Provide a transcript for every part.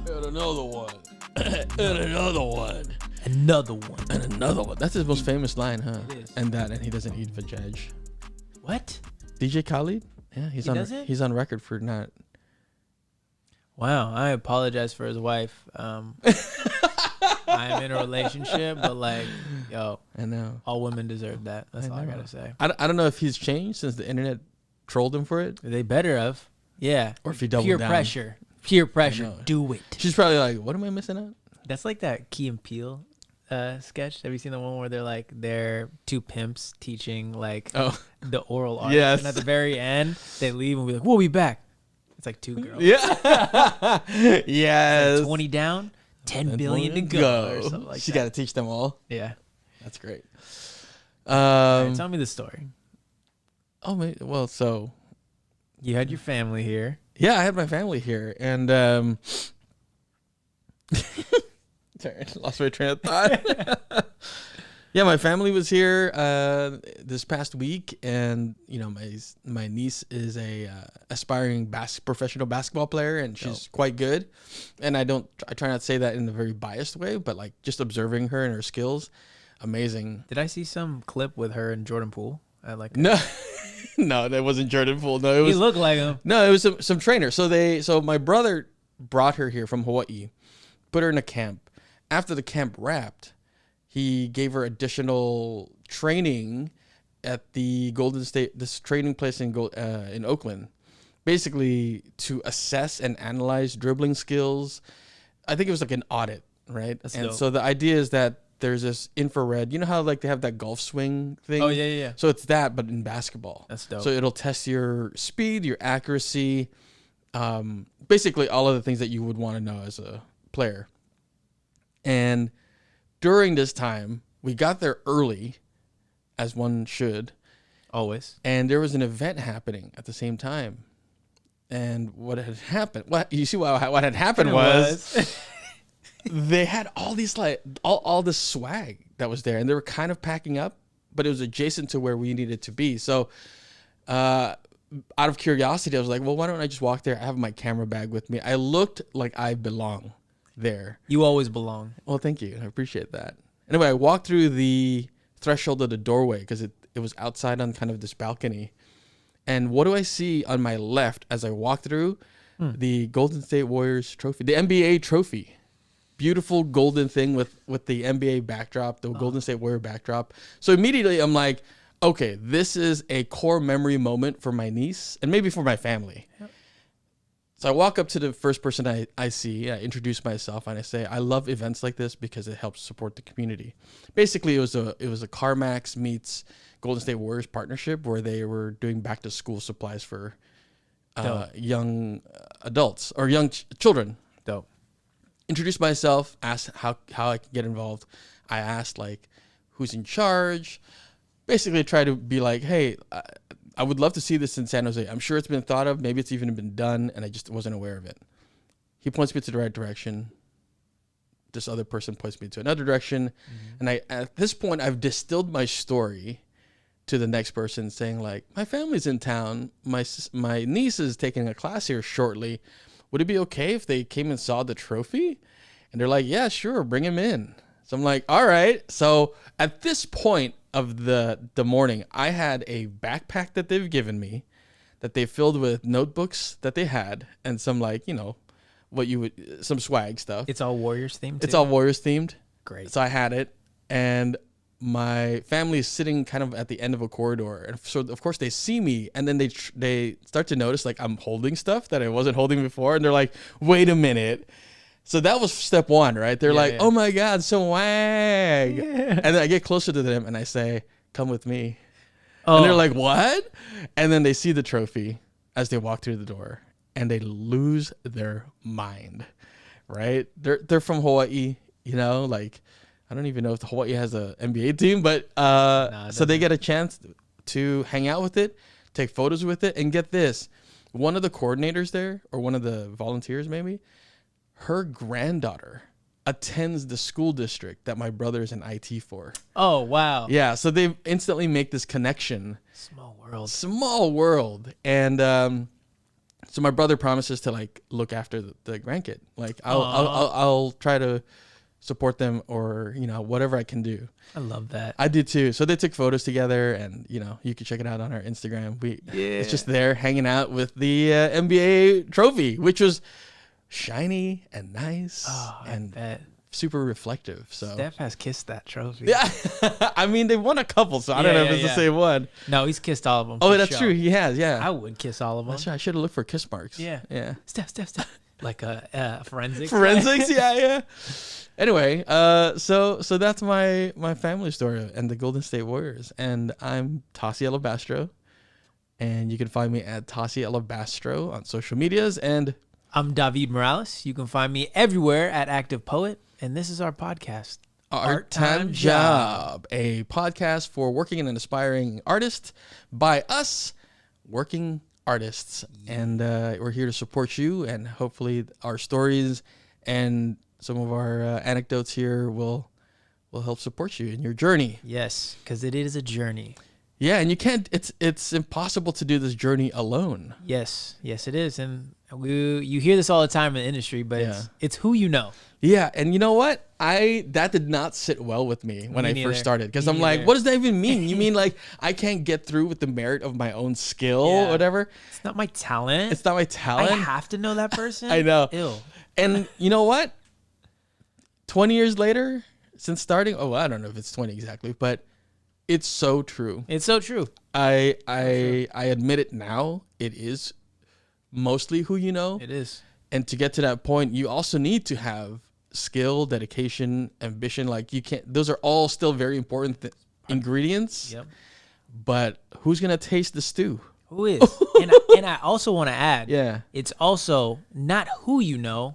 And another one. And another one. Another one. And another one. That's his most famous line, huh? It is. And he doesn't eat vajaj. What? DJ Khaled? Yeah, he's on record for not. Wow, I apologize for his wife. I'm in a relationship, but like, yo, I know. all women deserve that. That's all I gotta say. I don't know if he's changed since the internet trolled him for it. They better have. Yeah. Or if he doubled Peer down. pressure. Peer pressure. Do it. She's probably like, what am I missing out? That's like that Key and Peele sketch. Have you seen the one where they're two pimps teaching like the oral art? Yes. And at the very end, they leave and be like, we'll be back. It's like two girls. Yeah. Yes. Like 20 down, 10 billion to go. Or something like she that. got to teach them all. Yeah. That's great. All right, tell me the story. Oh, well, so. You had your family here. Yeah, I had my family here. And sorry, lost my train of thought. Yeah, my family was here this past week, and you know, my niece is a aspiring professional basketball player, and she's quite good. And I try not to say that in a very biased way, but like just observing her and her skills, amazing. Did I see some clip with her and Jordan Poole? No, that wasn't Jordan Poole. No, it was. He looked like him. No, it was some trainer. So my brother brought her here from Hawaii, put her in a camp. After the camp wrapped, he gave her additional training at the Golden State, this training place in Oakland, basically to assess and analyze dribbling skills. I think it was like an audit, right? That's and dope. so the idea is that there's this infrared. You know how like they have that golf swing thing? Oh, yeah. So it's that, but in basketball. That's dope. So it'll test your speed, your accuracy, basically all of the things that you would want to know as a player. And during this time, we got there early, as one should. Always. And there was an event happening at the same time. And what had happened? What had happened was they had all these like all this swag that was there, and they were kind of packing up, but it was adjacent to where we needed to be. So, out of curiosity, I was like, well, why don't I just walk there? I have my camera bag with me. I looked like I belong there. You always belong. Well, thank you. I appreciate that. Anyway, I walked through the threshold of the doorway because it was outside on kind of this balcony. And what do I see on my left as I walk through? The Golden State Warriors trophy, the NBA trophy. Beautiful golden thing with the NBA backdrop, the Golden State Warrior backdrop. So immediately I'm like, okay, this is a core memory moment for my niece and maybe for my family. Yep. So I walk up to the first person I see, I introduce myself, and I say, I love events like this because it helps support the community. Basically, it was a CarMax meets Golden State Warriors partnership where they were doing back to school supplies for young adults or young children. Dope. Introduced myself, asked how I could get involved. I asked like who's in charge. Basically, try to be like, hey, I would love to see this in San Jose. I'm sure it's been thought of. Maybe it's even been done, and I just wasn't aware of it. He points me to the right direction. This other person points me to another direction. Mm-hmm. And at this point, I've distilled my story to the next person saying like, my family's in town. My niece is taking a class here shortly. Would it be okay if they came and saw the trophy? And they're like, yeah, sure, bring him in. So I'm like, all right. So at this point of the morning, I had a backpack that they've given me that they filled with notebooks that they had and some like, you know, some swag stuff. It's all Warriors themed? It's all Warriors themed. Great. So I had it, and my family is sitting kind of at the end of a corridor. And so of course they see me, and then they start to notice like I'm holding stuff that I wasn't holding before. And they're like, wait a minute. So that was step one, right? They're like, oh my God, swag. Yeah. And then I get closer to them and I say, come with me. Oh. And they're like, what? And then they see the trophy as they walk through the door and they lose their mind, right? They're from Hawaii, you know, like, I don't even know if Hawaii has a NBA team, but so they get a chance to hang out with it, take photos with it, and get this. One of the coordinators there, or one of the volunteers maybe, her granddaughter attends the school district that my brother's in IT for. Oh, wow. Yeah, so they instantly make this connection. Small world. Small world. And So my brother promises to like look after the grandkid. Like I'll try to support them, or whatever I can do. I love that. I do too. So they took photos together, and you can check it out on our Instagram. It's just there hanging out with the NBA trophy, which was shiny and nice and super reflective. So Steph has kissed that trophy. Yeah, I mean they won a couple, so I don't know if it's the same one. No, he's kissed all of them. Oh, that's true. He has. Yeah, I would kiss all of them. That's right. I should have looked for kiss marks. Yeah. Steph. Like a forensics. Forensics. Yeah. Anyway, so that's my family story and the Golden State Warriors, and I'm Tasi Alabastro, and you can find me at Tasi Alabastro on social medias, and I'm Davied Morales. You can find me everywhere at Active Poet, and this is our podcast, Art Time Job, a podcast for working and aspiring artists by us working artists, and we're here to support you, and hopefully our stories and some of our anecdotes here will help support you in your journey. Yes, because it is a journey. Yeah, and you can't. It's impossible to do this journey alone. Yes, it is, and you hear this all the time in the industry, but it's who you know. Yeah, and you know what? That did not sit well with me when I first started, because I'm like, what does that even mean? You mean like I can't get through with the merit of my own skill or whatever? It's not my talent. It's not my talent. I have to know that person. I know. Ew. And you know what? 20 years later, since starting, I don't know if it's 20 exactly, but it's so true. It's so true. I admit it now. It is mostly who you know. It is. And to get to that point, you also need to have skill, dedication, ambition. Like those are all still very important ingredients. Yep. But who's going to taste the stew? Who is? and I also want to add, it's also not who you know.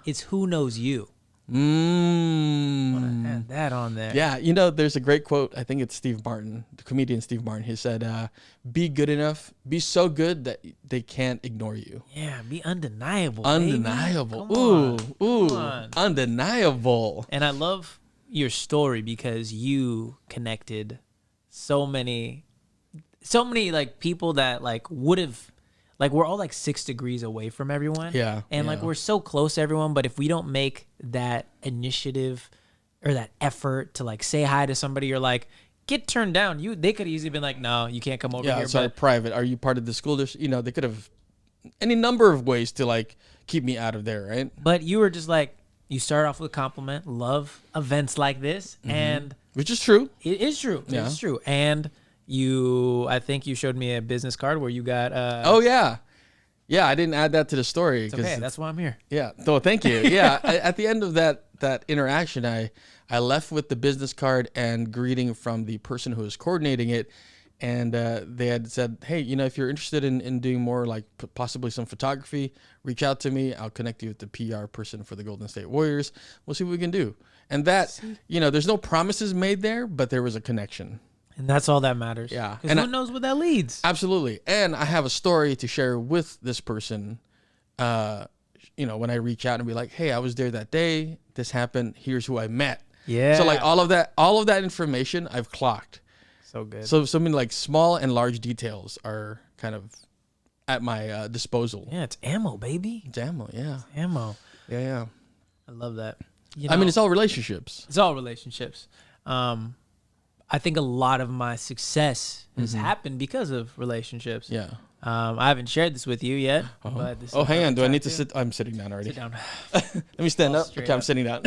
It's who knows you. I want to add that on there. Yeah, there's a great quote. I think it's Steve Martin, the comedian Steve Martin. He said, be good enough, be so good that they can't ignore you. Yeah, be undeniable. Undeniable. Come on. Undeniable. And I love your story because you connected so many like people that like would have, like we're all like 6 degrees away from everyone. Yeah. And like we're so close to everyone, but if we don't make that initiative or that effort to like say hi to somebody or like get turned down, they could easily been like, no, you can't come over here. Yeah, private. Are you part of the school district? They could have any number of ways to like keep me out of there, right? But you were just like, you start off with a compliment, love events like this, and which is true. It is true. Yeah. It's true. And I think you showed me a business card where you got I didn't add that to the story. It's okay, that's why I'm here. Yeah. So thank you. Yeah. At the end of that interaction, I left with the business card and greeting from the person who was coordinating it. And they had said, hey, if you're interested in doing more like possibly some photography, reach out to me. I'll connect you with the PR person for the Golden State Warriors. We'll see what we can do. And that, there's no promises made there, but there was a connection. And that's all that matters. Yeah. Because who knows what that leads? Absolutely. And I have a story to share with this person, when I reach out and be like, hey, I was there that day. This happened. Here's who I met. Yeah. So like all of that information I've clocked. So good. So something like small and large details are kind of at my disposal. Yeah, it's ammo, baby. It's ammo, yeah. It's ammo. Yeah. I love that. I mean, it's all relationships. It's all relationships. I think a lot of my success has happened because of relationships. Yeah. I haven't shared this with you yet. But this hang on. Do I need to sit? I'm sitting down already. Sit down. Let me stand up. Okay, I'm sitting down.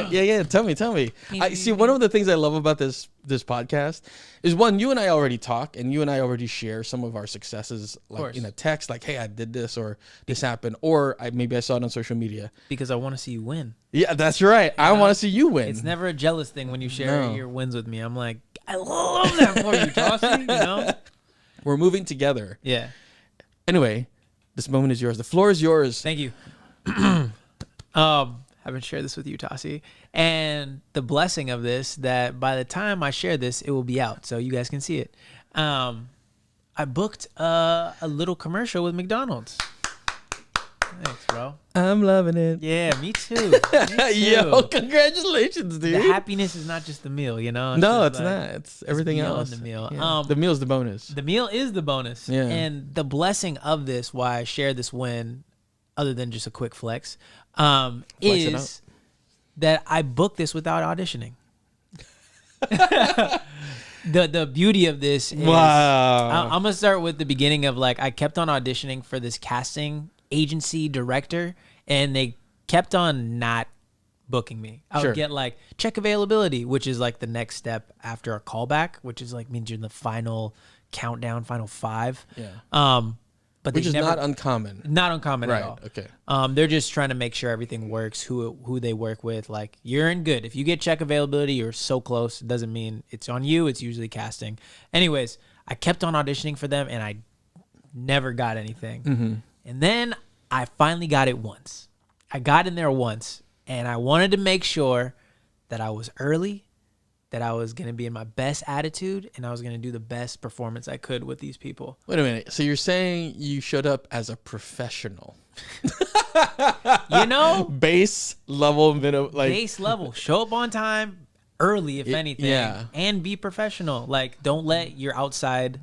Yeah. Tell me. I see. One of the things I love about this podcast is, one, you and I already talk, and you and I already share some of our successes, like in a text, like, hey, I did this, or this happened, or maybe I saw it on social media. Because I want to see you win. Yeah, that's right. I want to see you win. It's never a jealous thing when you share your wins with me. I'm like, I love that for you, Tasi. We're moving together. Yeah. Anyway, this moment is yours. The floor is yours. Thank you. Haven't shared this with you, Tasi. And the blessing of this, that by the time I share this, it will be out, so you guys can see it. I booked a little commercial with McDonald's. Thanks, bro. I'm loving it. Yeah, me too. Me too. Yo, congratulations, dude. The happiness is not just the meal, you know? No, just it's like, not. It's everything beyond else. the meal. Yeah. The meal's the bonus. The meal is the bonus. Yeah. And the blessing of this, why I share this win, other than just a quick flex, is that I booked this without auditioning. The beauty of this is, I'm gonna start with the beginning of like, I kept on auditioning for this casting agency director, and they kept on not booking me. I would get like, check availability, which is like the next step after a callback, which is like means you're in the final countdown, final 5. Yeah. But which is not uncommon. Not uncommon right. at all. Okay. They're just trying to make sure everything works, who they work with. Like, you're in good. If you get check availability, you're so close. It doesn't mean it's on you. It's usually casting. Anyways, I kept on auditioning for them, and I never got anything. Mm-hmm. And then I finally got it once. I got in there once, and I wanted to make sure that I was early, that I was going to be in my best attitude, and I was going to do the best performance I could with these people. Wait a minute. So you're saying you showed up as a professional? You know? Base level, base level. Show up on time, early, if anything, yeah. and be professional. Like, don't let your outside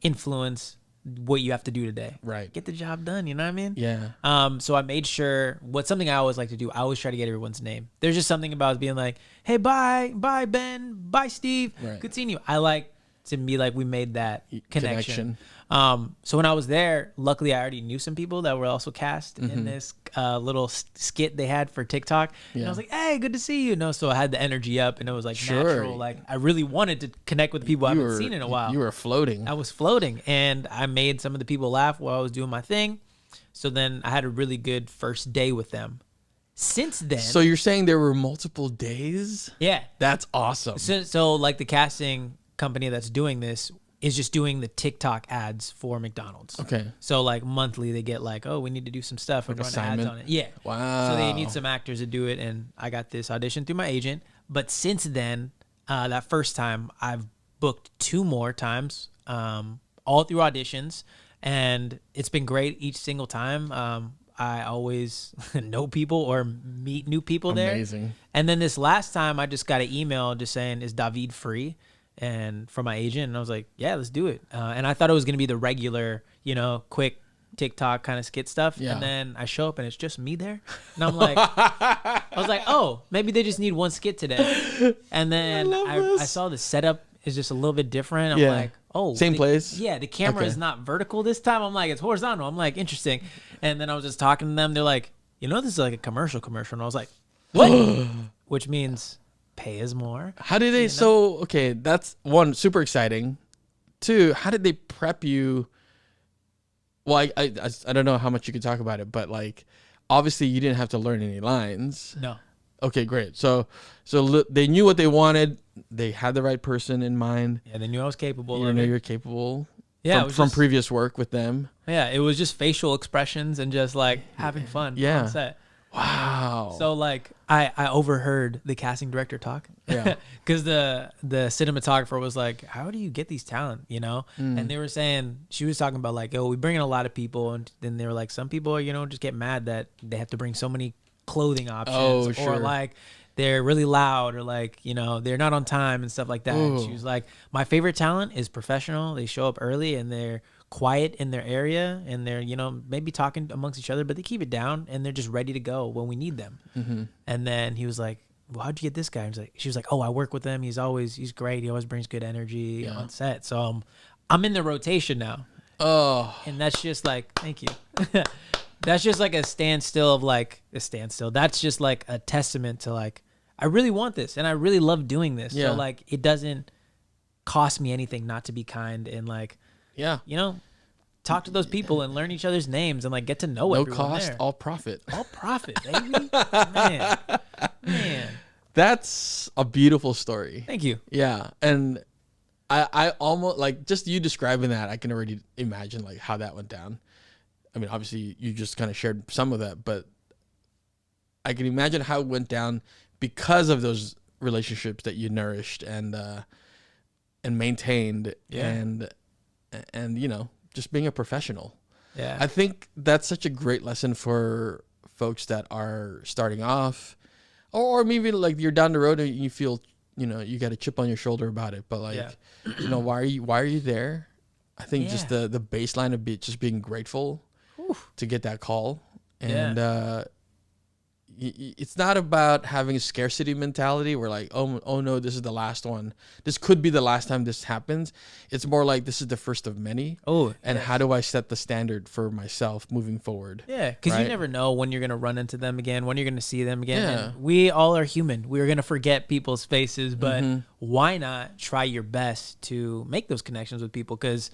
influence what you have to do today. Right. Get the job done, you know what I mean? Yeah. So I made sure, what's something I always like to do, I always try to get everyone's name. There's just something about being like, hey, bye Ben, bye Steve, right. Good seeing you. I like to be like, we made that connection. So when I was there, luckily I already knew some people that were also cast in this little skit they had for TikTok. Yeah. And I was like, hey, good to see you. No, so I had the energy up, and it was like natural. Like, I really wanted to connect with the people I haven't seen in a while. You were floating. I was floating, and I made some of the people laugh while I was doing my thing. So then I had a really good first day with them. Since then. So you're saying there were multiple days? Yeah. That's awesome. So like the casting company that's doing this is just doing the TikTok ads for McDonald's. Okay. So like monthly they get like, oh, we need to do some stuff. We're like running ads on it. Yeah. Wow. So they need some actors to do it, and I got this audition through my agent. But since then, that first time, I've booked 2 more times, all through auditions, and it's been great each single time. I always know people or meet new people there. Amazing. And then this last time, I just got an email just saying, is Davied free? And from my agent, and I was like, yeah, let's do it. And I thought it was going to be the regular, quick TikTok kind of skit stuff. Yeah. And then I show up and it's just me there. And I'm like, I was like, oh, maybe they just need one skit today. And then I saw the setup is just a little bit different. I'm like, oh. Same place? Yeah, the camera is not vertical this time. I'm like, it's horizontal. I'm like, interesting. And then I was just talking to them. They're like, this is like a commercial. And I was like, what? Which means pay is more. How did they? So, okay, that's one, super exciting. 2, how did they prep you? Well, I don't know how much you could talk about it, but like, obviously you didn't have to learn any lines. No. Okay, great. So they knew what they wanted. They had the right person in mind. Yeah, they knew I was capable. You know you're capable. Yeah, from previous work with them. Yeah, it was just facial expressions and just like having fun on set. Wow. So like I overheard the casting director talk. Yeah. Because the cinematographer was like, how do you get these talent, And they were saying, she was talking about like, oh, we bring in a lot of people, and then they were like, some people, just get mad that they have to bring so many clothing options, or like they're really loud, or like, they're not on time and stuff like that. And she was like, my favorite talent is professional. They show up early and they're quiet in their area, and they're maybe talking amongst each other, but they keep it down, and they're just ready to go when we need them. Mm-hmm. And then he was like, well, how'd you get this guy? She was like, oh, I work with him. He's great. He always brings good energy on set. So I'm in the rotation now. Oh, and that's just like, thank you. That's just like a standstill. That's just like a testament to like, I really want this, and I really love doing this. So like, it doesn't cost me anything not to be kind, and like, talk to those people and learn each other's names and like get to know everyone. No cost, there. all profit. All profit, baby. Man. That's a beautiful story. Thank you. Yeah. And I almost like, just you describing that, I can already imagine like how that went down. I mean, obviously you just kind of shared some of that, but I can imagine how it went down because of those relationships that you nourished and maintained, and just being a professional. Yeah. I think that's such a great lesson for folks that are starting off, or maybe like you're down the road and you feel, you got a chip on your shoulder about it. But like, why are you there? I think just the baseline of just being grateful to get that call. And it's not about having a scarcity mentality where like, oh no, this is the last one. This could be the last time this happens. It's more like this is the first of many. Oh, and how do I set the standard for myself moving forward? Yeah, because right? you never know when you're going to run into them again, when you're going to see them again. Yeah. And we all are human. We're going to forget people's faces, but why not try your best to make those connections with people? Because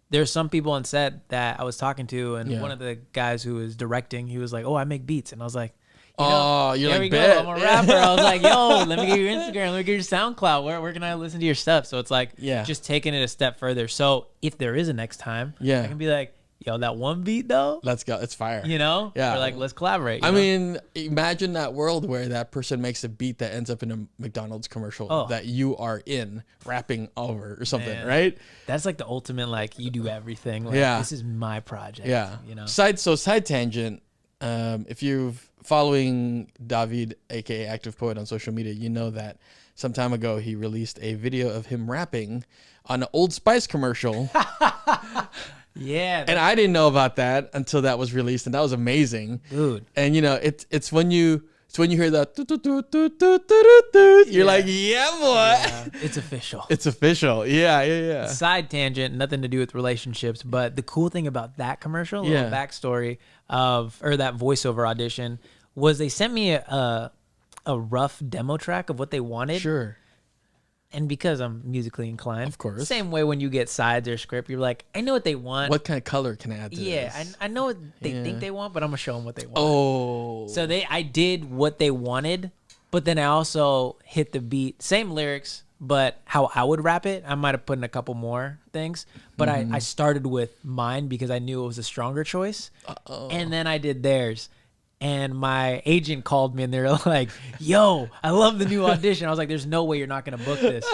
there's some people on set that I was talking to, and one of the guys who was directing, he was like, "Oh, I make beats," and I was like, you're there like, we go. I'm a rapper. I was like, yo, let me get your Instagram. Let me get your SoundCloud. Where can I listen to your stuff? So it's like, just taking it a step further. So if there is a next time, I can be like, yo, that one beat though, let's go. It's fire. Yeah. Or like, let's collaborate. I mean, imagine that world where that person makes a beat that ends up in a McDonald's commercial that you are in rapping over or something, right? That's like the ultimate, like you do everything. Like, this is my project. Yeah. Side tangent. If you're following Davied, aka Active Poet, on social media, you know that some time ago he released a video of him rapping on an Old Spice commercial. And I didn't know about that until that was released, and that was amazing, dude. And it's when you hear that, you're like, yeah, boy, it's official. It's official. Yeah. Side tangent, nothing to do with relationships, but the cool thing about that commercial, little backstory or that voiceover audition, was they sent me a rough demo track of what they wanted. Sure. And because I'm musically inclined, of course, same way when you get sides or script, you're like, I know what they want. What kind of color can I add to this? I know what they think they want, but I'm gonna show them what they want. Oh, so I did what they wanted, but then I also hit the beat, same lyrics, but how I would rap it, I might have put in a couple more things. But I started with mine because I knew it was a stronger choice, and then I did theirs. And my agent called me and they're like, yo, I love the new audition. I was like, there's no way you're not going to book this.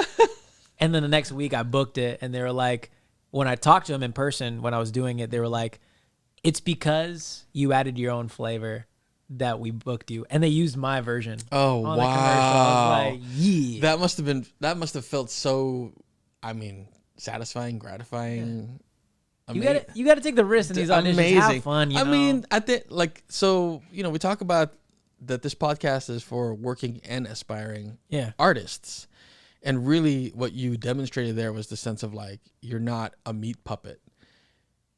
And then the next week I booked it. And they were like, when I talked to them in person, when I was doing it, they were like, it's because you added your own flavor that we booked you. And they used my version. Oh, on wow. The commercial. I was like, yeah. That must have felt so, satisfying, gratifying. Yeah. You got to take the risk in these auditions. Amazing. Have fun. I think we talk about that this podcast is for working and aspiring artists, and really what you demonstrated there was the sense of like you're not a meat puppet.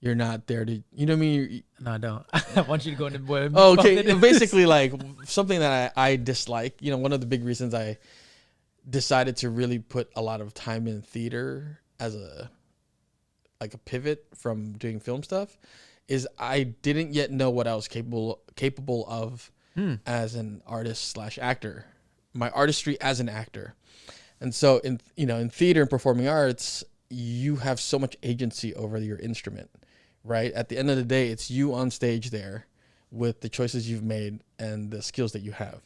You're not there to, you know what I mean? No, I don't. I want you to go into what okay, basically like something that I dislike. One of the big reasons I decided to really put a lot of time in theater as a pivot from doing film stuff is I didn't yet know what I was capable of as an artist / actor, my artistry as an actor. And so in theater and performing arts, you have so much agency over your instrument, right? At the end of the day, it's you on stage there with the choices you've made and the skills that you have.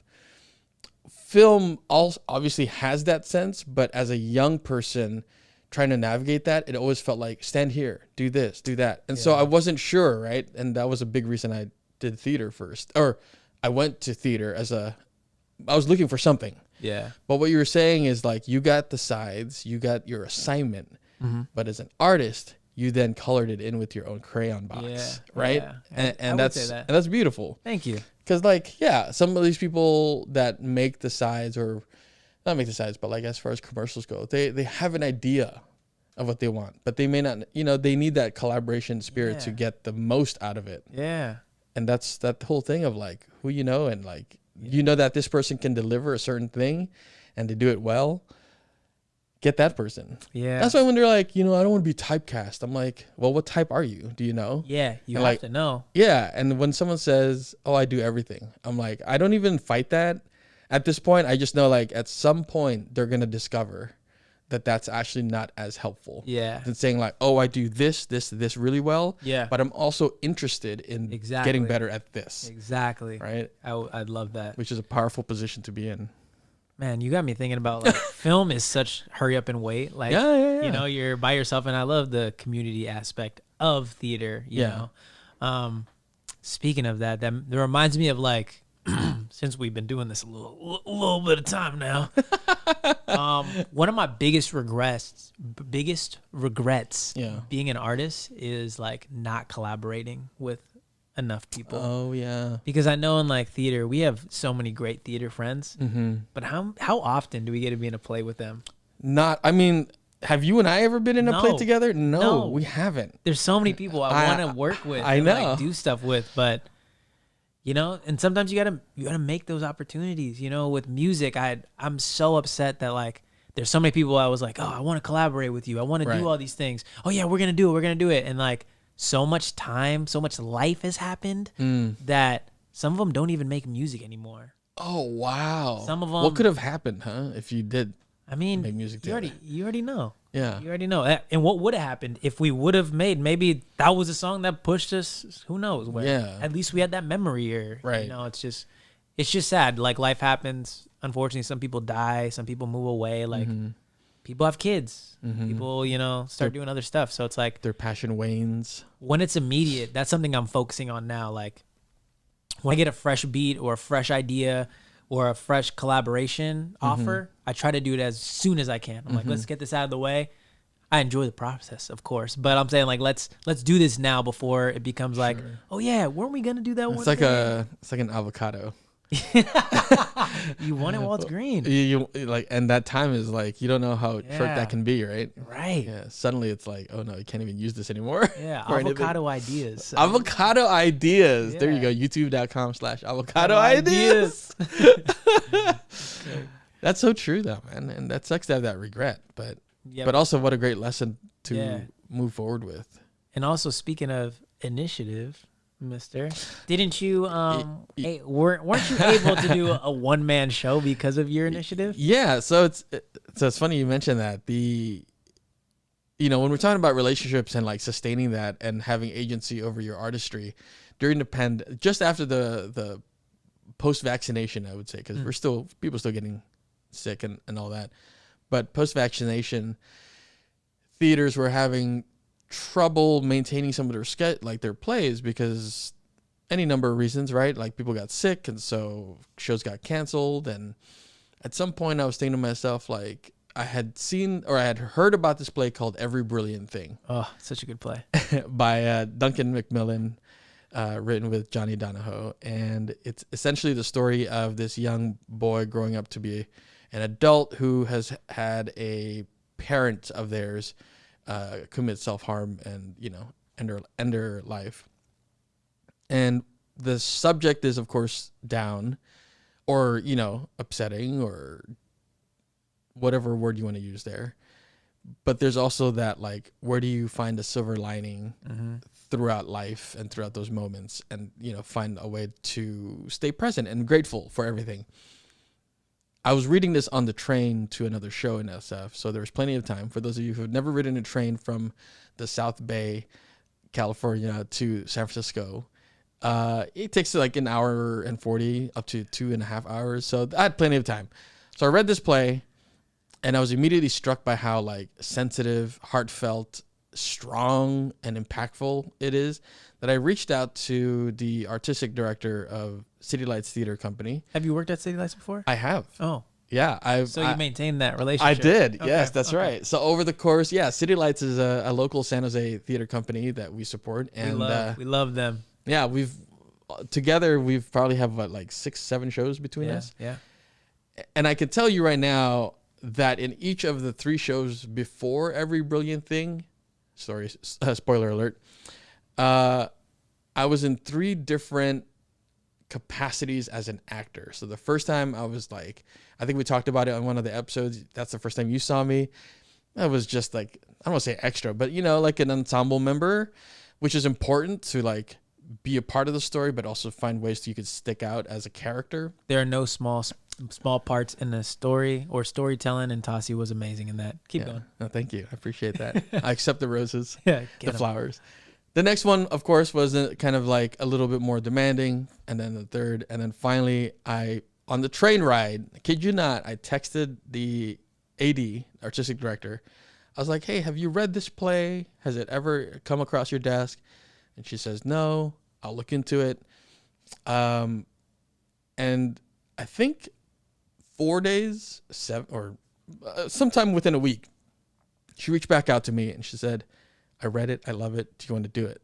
Film also obviously has that sense, but as a young person trying to navigate that, it always felt like stand here, do this, do that. And so I wasn't sure, right? And that was a big reason I did theater first, or I went to theater I was looking for something. Yeah. But what you were saying is like, you got the sides, you got your assignment, but as an artist, you then colored it in with your own crayon box, right? Yeah. And that's beautiful. Thank you. Because some of these people that make the sides, or not make the sides, but like as far as commercials go, they have an idea of what they want, but they may not, they need that collaboration spirit to get the most out of it. Yeah. And that's that whole thing of like who and like that this person can deliver a certain thing and they do it well. Get that person. Yeah. That's why when they're like, I don't want to be typecast. I'm like, well, what type are you? Do you know? Yeah, you have to know. Yeah. And when someone says, oh, I do everything, I'm like, I don't even fight that. At this point, I just know like at some point they're going to discover that that's actually not as helpful. Yeah. Than saying like, oh, I do this really well. Yeah. But I'm also interested in getting better at this. Exactly. Right. I'd love that. Which is a powerful position to be in. Man, you got me thinking about like film is such hurry up and wait. Like, yeah. you're by yourself, and I love the community aspect of theater, you know. Speaking of that reminds me of like, since we've been doing this a little bit of time now, one of my biggest regrets Yeah. being an artist is like not collaborating with enough people. Oh yeah. Because I know in like theater, we have so many great theater friends, but how often do we get to be in a play with them? Not. I mean, have you and I ever been in a play No. together? No, No. we haven't. There's so many people I want to work with I and know. like do stuff with, but you know, and sometimes you gotta make those opportunities. You know, with music, I'm so upset that like there's so many people I was like, oh, I want to collaborate with you. I want to Right. do all these things. Oh yeah, we're gonna do it. And like so much time, so much life has happened that some of them don't even make music anymore. Oh wow. Some of them. What could have happened, huh? If you did. I mean, Make music you together. already know. Yeah. You already know. And what would have happened if we would have made, maybe that was a song that pushed us, who knows where. Yeah. At least we had that memory, or Right. you know, it's just sad. Like life happens. Unfortunately, some people die, some people move away, like people have kids. People, you know, start doing other stuff. So it's like Their passion wanes. when it's immediate, that's something I'm focusing on now. Like when I get a fresh beat or a fresh idea or a fresh collaboration offer, I try to do it as soon as I can. I'm like, let's get this out of the way. I enjoy the process, of course, but I'm saying like let's do this now before it becomes like, oh yeah, weren't we gonna do that one? It's like day? it's like an avocado. You want it while it's green, You like, and that time is like you don't know how short Yeah. that can be, right? right? Yeah. Suddenly it's like, oh no, you can't even use this anymore. Yeah, or anything. avocado ideas. Avocado ideas. There you Yeah. go. YouTube.com/avocado ideas. That's so true though, man. And that sucks to have that regret, but Yep. but also what a great lesson to Yeah. move forward with. And also speaking of initiative, Mister, didn't you weren't you able to do a one-man show because of your initiative? Yeah, so it's funny you mentioned that. When we're talking about relationships and like sustaining that and having agency over your artistry during the just after the post-vaccination, I would say, because people still getting sick and all that. But post-vaccination, theaters were having trouble maintaining some of their plays because any number of reasons, right? Like people got sick and so shows got canceled. And at some point I was thinking to myself, like, I had heard about this play called Every Brilliant Thing Oh, such a good play. by Duncan Macmillan, written with Johnny Donahoe. And it's essentially the story of this young boy growing up to be an adult who has had a parent of theirs commit self-harm and, end their life. And the subject is, of course, down or, upsetting or whatever word you want to use there. But there's also that, like, where do you find a silver lining throughout life and throughout those moments and, find a way to stay present and grateful for everything. I was reading this on the train to another show in SF, so there was plenty of time. For those of you who have never ridden a train from the South Bay, California to San Francisco, it takes like an hour and 40 up to 2.5 hours. So I had plenty of time. So I read this play and I was immediately struck by how like sensitive, heartfelt, strong, and impactful it is that I reached out to the artistic director of City Lights Theater Company. Have you worked at City Lights before? I have. Oh, Yeah. so you maintained that relationship. I did. Okay, Yes, that's okay. right. So over the course, City Lights is a local San Jose theater company that we support. And We love them. yeah, we've probably have like 6-7 shows between us. Yeah. And I can tell you right now that in each of the 3 shows before Every Brilliant Thing, spoiler alert, I was in 3 different capacities as an actor. So the first time I was like, I think we talked about it on one of the episodes. That's the first time you saw me. I was just like, I don't want to say extra, but like an ensemble member, which is important to like be a part of the story, but also find ways so you could stick out as a character. There are no small parts in the story or storytelling, and Tasi was amazing in that. Keep going. No, thank you. I appreciate that. I accept the roses, Yeah, the flowers. The next one, of course, was kind of like a little bit more demanding. And then the third. And then finally, on the train ride, I kid you not, I texted the AD, artistic director. I was like, hey, have you read this play? Has it ever come across your desk? And she says, no, I'll look into it. And I think 4 days, sometime within a week, she reached back out to me and she said, I read it. I love it. Do you want to do it?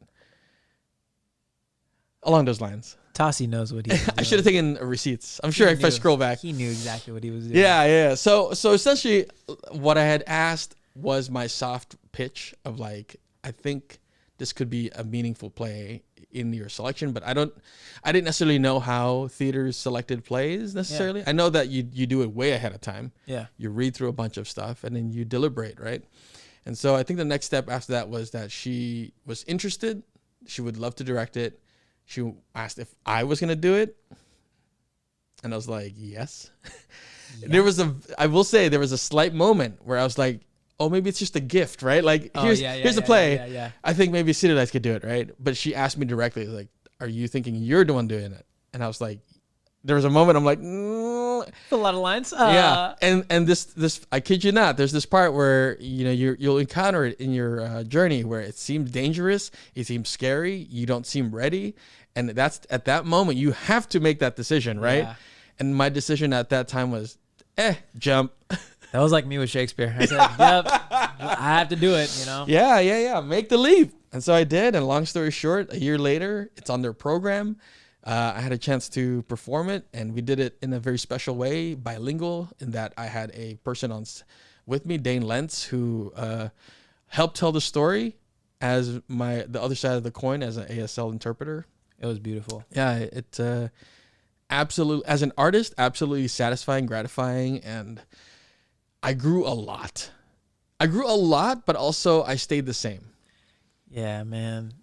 Along those lines. Tasi knows what he was doing. I should have taken receipts. I'm sure if I scroll back. He knew exactly what he was doing. Yeah. So essentially what I had asked was my soft pitch of like, I think this could be a meaningful play in your selection, but I didn't necessarily know how theaters selected plays necessarily. Yeah. I know that you do it way ahead of time. Yeah. You read through a bunch of stuff and then you deliberate, right? And so I think the next step after that was that she was interested. She would love to direct it. She asked if I was going to do it. And I was like, yes. Yeah. I will say there was a slight moment where I was like, oh, maybe it's just a gift, right? Like, here's the play. Yeah. I think maybe City Lights could do it, right? But she asked me directly, like, are you thinking you're the one doing it? And I was like, there was a moment I'm like, a lot of lines. Yeah. And this, I kid you not, there's this part where, you'll encounter it in your journey where it seems dangerous. It seems scary. You don't seem ready. And that's at that moment, you have to make that decision, right? Yeah. And my decision at that time was, jump. That was like me with Shakespeare. I said, yep, I have to do it, Yeah. Make the leap. And so I did. And long story short, a year later, it's on their program. I had a chance to perform it, and we did it in a very special way, bilingual, in that I had a person with me, Dane Lentz, who helped tell the story as the other side of the coin as an ASL interpreter. It was beautiful. Yeah, it absolutely, as an artist, absolutely satisfying, gratifying, and I grew a lot. But also I stayed the same. Yeah, man.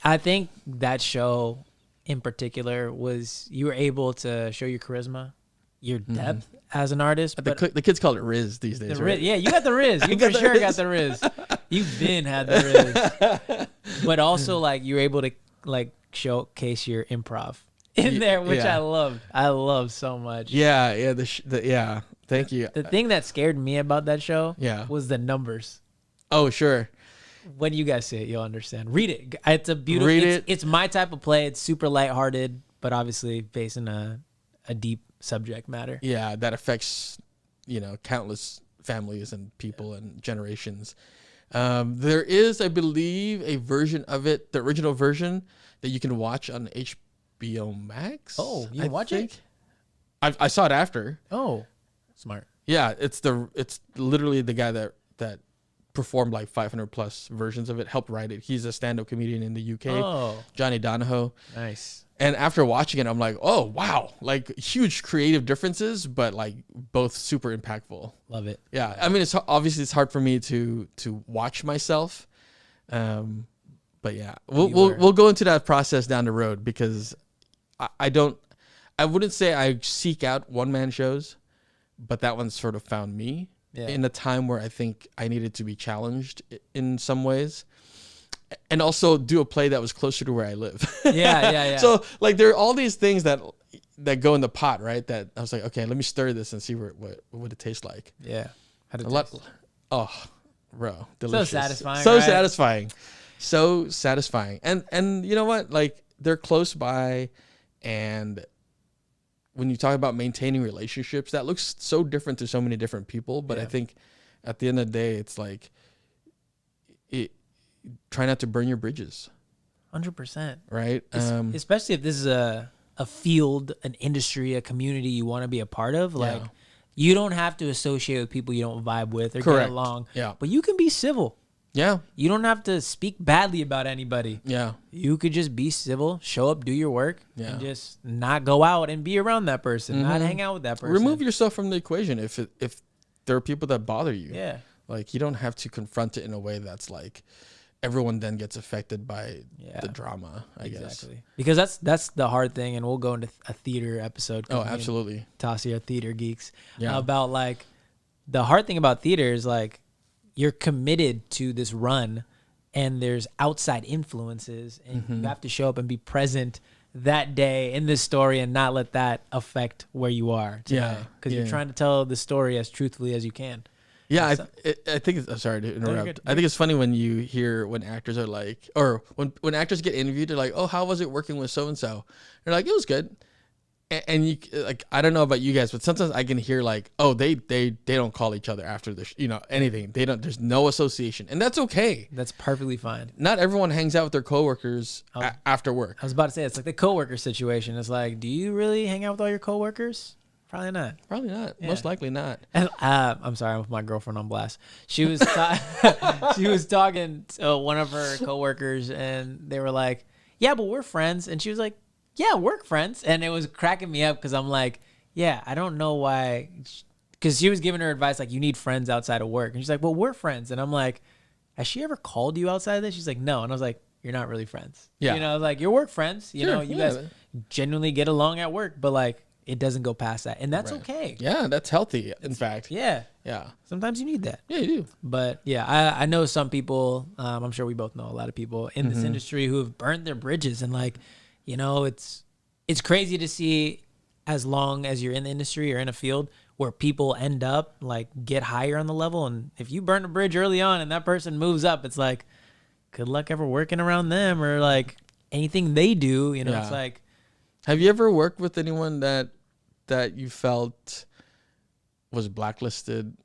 I think that show in particular was you were able to show your charisma, your depth as an artist. But the kids call it Riz these days, right? Yeah, you got the Riz. You for sure got the Riz. You've had the Riz. But also, like, you were able to, like, showcase your improv in there, which I loved. I loved so much. Yeah. Thank you. The thing that scared me about that show was the numbers. Oh, sure. When you guys see it, you'll understand. Read it. It's a beautiful. It's my type of play. It's super lighthearted, but obviously based in a deep subject matter. Yeah, that affects countless families and people and generations. There is, I believe, a version of it, the original version, that you can watch on HBO Max. Oh, you can watch it? I saw it after. Oh, smart. Yeah, it's literally the guy that performed like 500 plus versions of it, helped write it. He's a stand-up comedian in the UK, Johnny Donahoe. Nice. And after watching it, I'm like, oh, wow. Like, huge creative differences, but like both super impactful. Love it. Yeah. I mean, it's hard for me to watch myself. But yeah, we'll go into that process down the road, because I wouldn't say I seek out one-man shows, but that one sort of found me. Yeah. In a time where I think I needed to be challenged in some ways, and also do a play that was closer to where I live. Yeah. So like there are all these things that go in the pot, right? That I was like, okay, let me stir this and see what it tastes like. Yeah. Oh, bro, delicious. So satisfying. So satisfying. So satisfying. And you know what? Like, they're close by, and when you talk about maintaining relationships, that looks so different to so many different people. But I think at the end of the day, it's like, try not to burn your bridges. 100%. Right? Especially if this is a field, an industry, a community you want to be a part of. Like, you don't have to associate with people you don't vibe with or get along. Yeah. But you can be civil. Yeah. You don't have to speak badly about anybody. Yeah. You could just be civil, show up, do your work, and just not go out and be around that person, not hang out with that person. Remove yourself from the equation if there are people that bother you. Yeah. Like, you don't have to confront it in a way that's like everyone then gets affected by the drama, I guess. Because that's the hard thing, and we'll go into a theater episode. Oh, absolutely. Tasi are theater geeks. Yeah. About, like, the hard thing about theater is, like, you're committed to this run, and there's outside influences, and you have to show up and be present that day in this story and not let that affect where you are today. Because you're trying to tell the story as truthfully as you can. Yeah, So- I think it's, I'm sorry to you're interrupt. good. I think it's funny when you hear when actors are like, or when actors get interviewed, they're like, "Oh, how was it working with so and so?" They're like, "It was good." And you like, I don't know about you guys, but sometimes I can hear like, "Oh, they don't call each other after the anything. They don't. There's no association, and that's okay. That's perfectly fine. Not everyone hangs out with their coworkers after work. I was about to say, it's like the coworker situation. It's like, do you really hang out with all your coworkers? Probably not. Probably not. Yeah. Most likely not. And, I'm sorry, I'm with my girlfriend on blast. She was she was talking to one of her coworkers, and they were like, "Yeah, but we're friends." And she was like, "Yeah, we're friends." And it was cracking me up because I'm like, "Yeah, I don't know why." Because she was giving her advice like, "You need friends outside of work," and she's like, "Well, we're friends." And I'm like, "Has she ever called you outside of this?" She's like, "No." And I was like, "You're not really friends." Yeah. You know, like you're work friends. You Sure, know, you yeah. guys genuinely get along at work, but like it doesn't go past that, and that's Right. okay. Yeah, that's healthy. In fact. Yeah. Yeah. Sometimes you need that. Yeah, you do. But yeah, I know some people, I'm sure we both know a lot of people in this industry who have burned their bridges, and like, you know, it's crazy to see as long as you're in the industry or in a field where people end up like get higher on the level. And if you burn a bridge early on and that person moves up, it's like, good luck ever working around them or like anything they do, you know, Yeah. it's like, Have you ever worked with anyone that you felt was blacklisted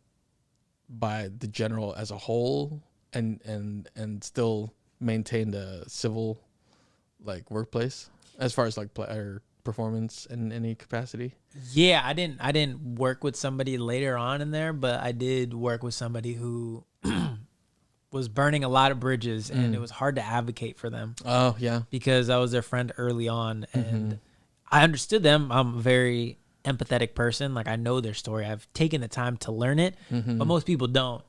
by the general as a whole and still maintained a civil like workplace as far as like or performance in any capacity? yeah, I didn't work with somebody later on in there, but I did work with somebody who was burning a lot of bridges, and it was hard to advocate for them Oh, yeah. because I was their friend early on, and I understood them. I'm a very empathetic person. Like I know their story. I've taken the time to learn it, but most people don't.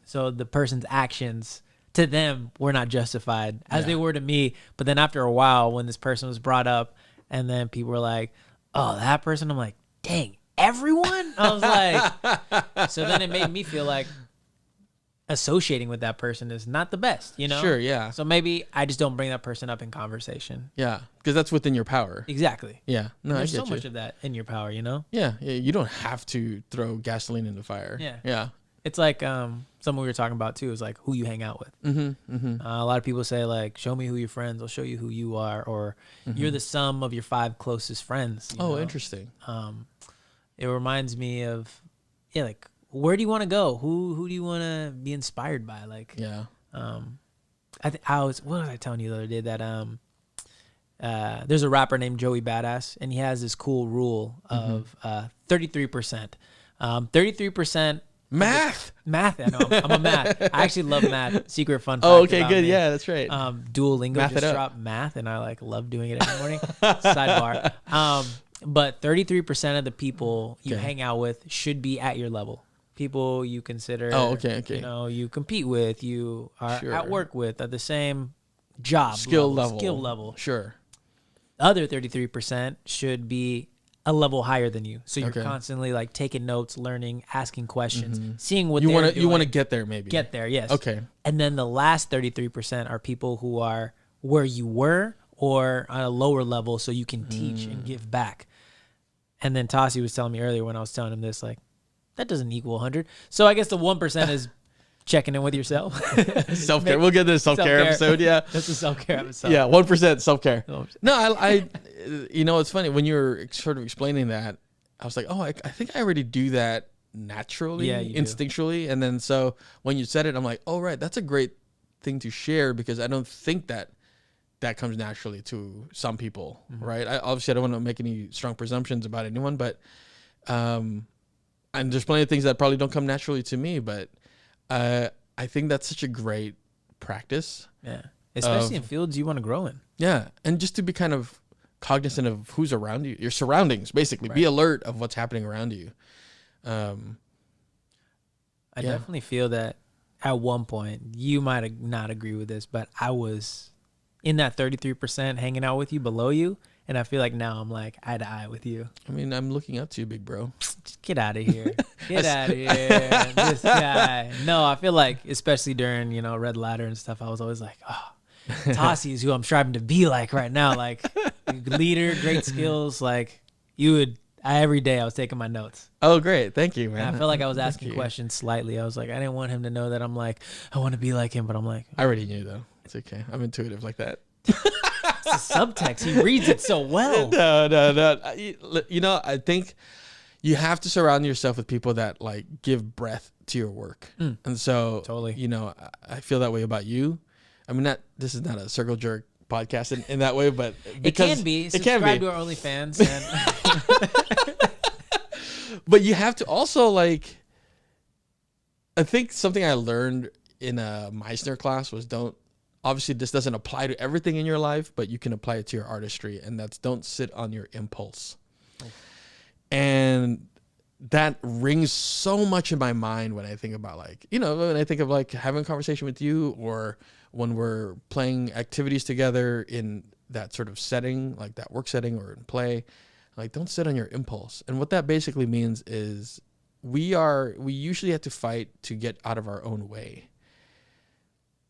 So the person's actions to them were not justified as they were to me. But then after a while, when this person was brought up, and then people were like, "Oh, that person," I'm like, "Dang, everyone?" I was like, so then it made me feel like associating with that person is not the best, you know? Sure, yeah. So maybe I just don't bring that person up in conversation. Yeah, because that's within your power. Exactly. Yeah. No, There's I so get you. much of that in your power, you know? Yeah, you don't have to throw gasoline in the fire. Yeah. Yeah. It's like something we were talking about too is like who you hang out with. A lot of people say like, show me who your friends, I'll show you who you are, or you're the sum of your 5 closest friends. You Oh, know? interesting. It reminds me of, like, where do you want to go? Who do you want to be inspired by? Like, Yeah. what was I telling you the other day that there's a rapper named Joey Badass, and he has this cool rule of 33%. 33%. Math. Math. I know. I'm a math. I actually love math. Secret fun fact. Oh, okay, about good. me. Yeah, that's right. Duolingo Math it just up. dropped math, and I like love doing it every morning. Sidebar. But 33% of the people you Okay. hang out with should be at your level. People you consider. Oh, okay. You know, you compete with, you are Sure. at work with, at the same job Skill level. Skill level. Sure. Other 33% should be a level higher than you. So you're Okay. constantly like taking notes, learning, asking questions, seeing what You they're want to doing. you want to get there maybe. Get there, yes. Okay. And then the last 33% are people who are where you were or on a lower level so you can teach and give back. And then Tasi was telling me earlier when I was telling him this, like, that doesn't equal 100. So I guess the 1% is checking in with yourself. Self-care. We'll get to the self-care episode. Yeah. That's a self-care episode. Yeah. 1% self-care. 1%. No, I you know, it's funny when you were sort of explaining that, I was like, oh, I think I already do that naturally, Yeah, you do. instinctually. And then so when you said it, I'm like, oh, right. That's a great thing to share because I don't think that comes naturally to some people, right? Obviously, I don't want to make any strong presumptions about anyone, but and there's plenty of things that probably don't come naturally to me, but I think that's such a great practice. Yeah. Especially in fields you want to grow in. Yeah, and just to be kind of cognizant of who's around you, your surroundings, basically. Be alert of what's happening around you. I definitely feel that at one point, you might not agree with this, but I was in that 33% hanging out with you below you. And I feel like now I'm like eye to eye with you. I mean, I'm looking up to you, big bro. Just get out of here. Get out of here. This guy. No, I feel like, especially during, Red Ladder and stuff, I was always like, oh, Tasi is who I'm striving to be like right now. Like, leader, great skills. Like, you would Every day I was taking my notes. Oh, great. Thank you, man. And I felt like I was Thank asking you. questions slightly. I was like, I didn't want him to know that I'm like, I want to be like him, but I'm like, I already knew, though. It's okay. I'm intuitive like that. it's a subtext. He reads it so well. No. I think you have to surround yourself with people that like give breath to your work. And so, Totally. I feel that way about you. I mean, this is not a circle jerk podcast in that way, but because it can be. It can Subscribe be. to our OnlyFans. And But you have to also like. I think something I learned in a Meisner class was obviously this doesn't apply to everything in your life, but you can apply it to your artistry, and that's don't sit on your impulse. And that rings so much in my mind when I think about when I think of like having a conversation with you, or when we're playing activities together in that sort of setting, like that work setting or in play, like don't sit on your impulse. And what that basically means is we usually have to fight to get out of our own way.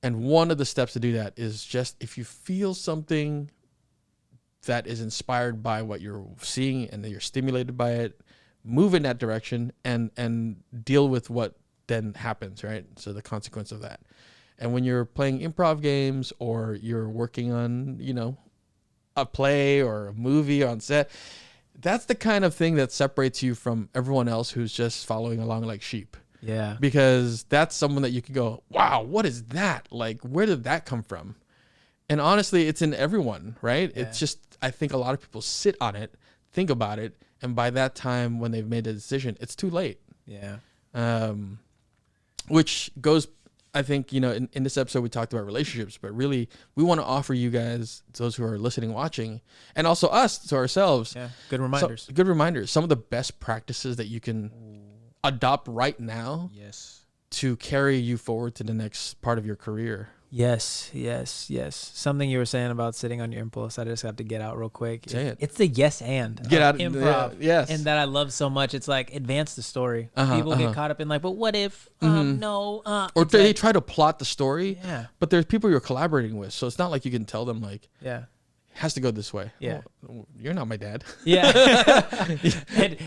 And one of the steps to do that is just if you feel something that is inspired by what you're seeing and that you're stimulated by it, move in that direction and deal with what then happens, right? So the consequence of that. And when you're playing improv games or you're working on, a play or a movie on set, that's the kind of thing that separates you from everyone else who's just following along like sheep. yeah. Because that's someone that you can go, wow, what is that? Like, where did that come from? And honestly, it's in everyone, right? Yeah. It's just, I think a lot of people sit on it, think about it, and by that time when they've made a decision, it's too late. Yeah. Which goes, I think, in this episode we talked about relationships, but really we want to offer you guys, those who are listening, watching, and also us to ourselves. Yeah. Good reminders. Good reminders. Some of the best practices that you can adopt right now Yes. to carry you forward to the next part of your career. Yes. Something you were saying about sitting on your impulse, I just have to get out real quick. Say it. It's the yes and Get out improv. yes. And that I love so much. It's like advance the story. People get caught up in like, but what if? No. Or It's they like, try to plot the story, yeah. but there's people you're collaborating with, so it's not like you can tell them like, Yeah. it has to go this way. Yeah. Oh, you're not my dad. Yeah.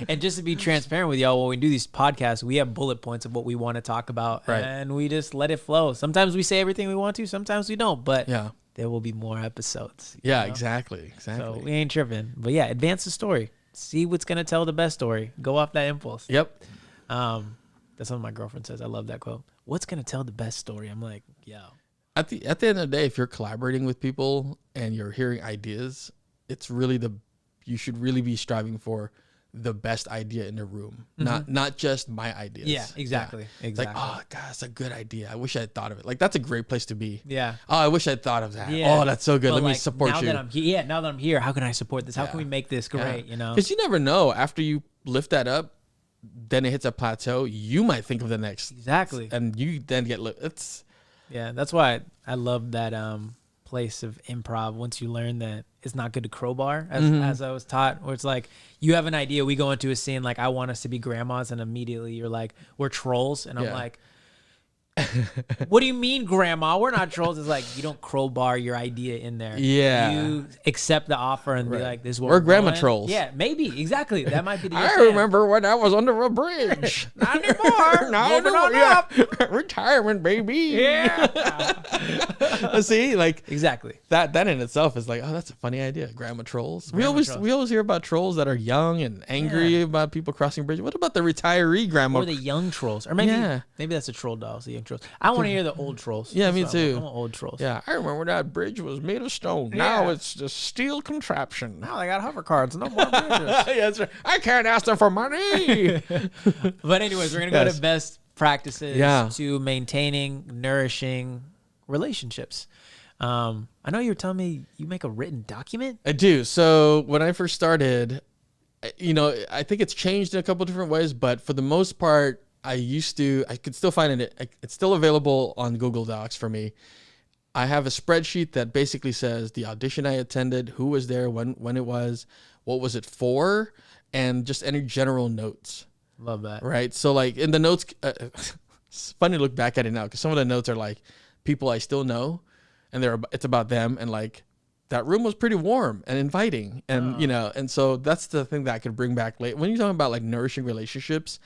and just to be transparent with y'all, when we do these podcasts, we have bullet points of what we want to talk about, Right. and we just let it flow. Sometimes we say everything we want to, sometimes we don't, but Yeah. there will be more episodes. Yeah, you know? exactly. So we ain't tripping. But yeah, advance the story. See what's going to tell the best story. Go off that impulse. Yep. That's what my girlfriend says. I love that quote. What's going to tell the best story? I'm like, yo. At the end of the day, if you're collaborating with people and you're hearing ideas, it's really you should really be striving for the best idea in the room, not just my ideas. Yeah, exactly. It's Exactly. like, oh God, that's a good idea. I wish I had thought of it. Like that's a great place to be. Yeah. Oh, I wish I'd thought of that. Yeah. Oh, that's so good. But Let me like, support now you. Now that I'm here, how can I support this? How Yeah. can we make this great? You know? Because you never know. After you lift that up, then it hits a plateau. You might think of the next. Exactly. And you then get it's. Yeah, that's why I love that place of improv. Once you learn that it's not good to crowbar, as I was taught, where it's like you have an idea, we go into a scene like I want us to be grandmas, and immediately you're like we're trolls, and I'm Yeah. like, what do you mean, grandma? We're not trolls. It's like you don't crowbar your idea in there. Yeah. You accept the offer and Right. be like, this is what We're grandma doing. trolls. Yeah, maybe. Exactly. That might be the I yes and. remember when I was under a bridge. Not anymore. Not Moving on anymore. up. Yeah. Retirement, baby. Yeah. See, like Exactly. that in itself is like, oh, that's a funny idea. Grandma trolls. Grandma we trolls. always hear about trolls that are young and angry Yeah. about people crossing bridges. What about the retiree grandma? Or the young trolls. Or maybe Yeah. maybe that's a troll doll. The young trolls. I want to hear the old trolls. Yeah, That's me what I want. too. I want old trolls. Yeah, I remember that bridge was made of stone. Now Yeah. it's just steel contraption. Now they got hover cards. No more bridges. Yeah, that's right. I can't ask them for money. But anyways, we're going to go Yes. to best practices Yeah. to maintaining, nourishing relationships. I know you were telling me you make a written document. I do. So when I first started, I think it's changed in a couple different ways, but for the most part, I could still find it. It's still available on Google Docs for me. I have a spreadsheet that basically says the audition I attended, who was there, when it was, what was it for, and just any general notes. Love that. Right. So like in the notes, it's funny to look back at it now because some of the notes are like people I still know, and it's about them, and like that room was pretty warm and inviting, and and so that's the thing that I could bring back later. When you're talking about like nourishing relationships,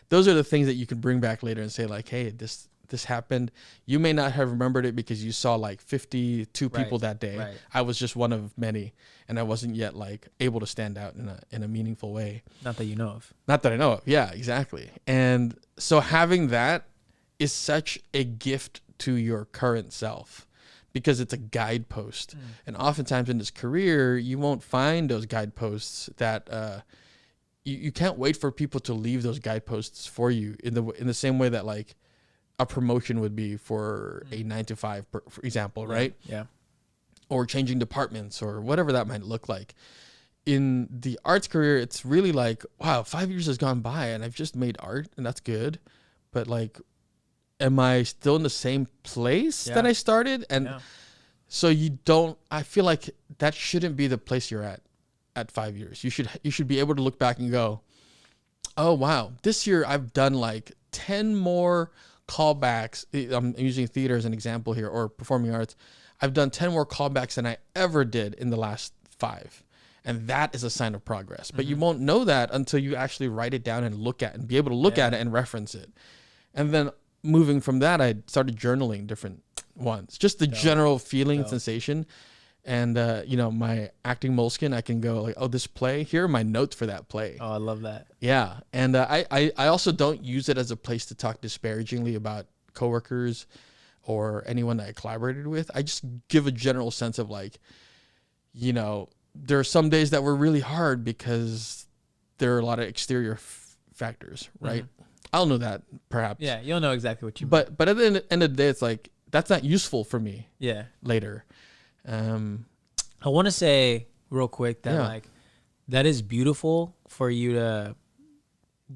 those are the things that you can bring back later and say like, hey, this happened. You may not have remembered it because you saw like 52 people that day. Right. I was just one of many, and I wasn't yet like able to stand out in a meaningful way. Not that you know of. Not that I know of. Yeah, exactly. And so having that is such a gift to your current self, because it's a guidepost. And oftentimes in this career, you won't find those guideposts that you can't wait for people to leave those guideposts for you in the same way that like a promotion would be for a 9-to-5, for example, right? Yeah. Or changing departments or whatever that might look like. In the arts career, it's really like, wow, 5 years has gone by and I've just made art, and that's good. But like, am I still in the same place that I started? And so I feel like that shouldn't be the place you're at 5 years. You should be able to look back and go, oh, wow, this year I've done like 10 more callbacks. I'm using theater as an example here, or performing arts. I've done 10 more callbacks than I ever did in the last 5. And that is a sign of progress. But you won't know that until you actually write it down and look at it and be able to look at it and reference it. And then moving from that, I started journaling different ones, just the general feeling and sensation. And, my acting moleskin, I can go like, oh, this play, here are my notes for that play. Oh, I love that. Yeah. And I also don't use it as a place to talk disparagingly about coworkers or anyone that I collaborated with. I just give a general sense of like, there are some days that were really hard because there are a lot of exterior factors, right? I'll know that perhaps. Yeah, you'll know exactly what you mean. But at the end of the day, it's like, that's not useful for me. Yeah. Later. I want to say real quick that like that is beautiful for you to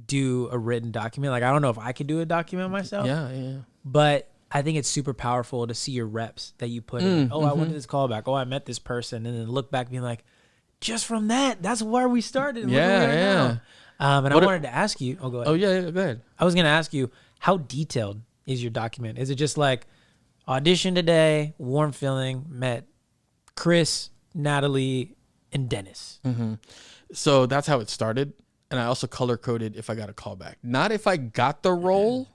do a written document. Like, I don't know if I could do a document myself. Yeah. But I think it's super powerful to see your reps that you put in. Oh, I went to this callback. Oh, I met this person, and then look back being like, just from that's where we started. And look where we are now. And I wanted to ask you. Oh, go ahead. Oh, yeah, go ahead. I was going to ask you, how detailed is your document? Is it just like audition today, warm feeling, met Chris, Natalie, and Dennis? So that's how it started. And I also color coded if I got a callback. Not if I got the role.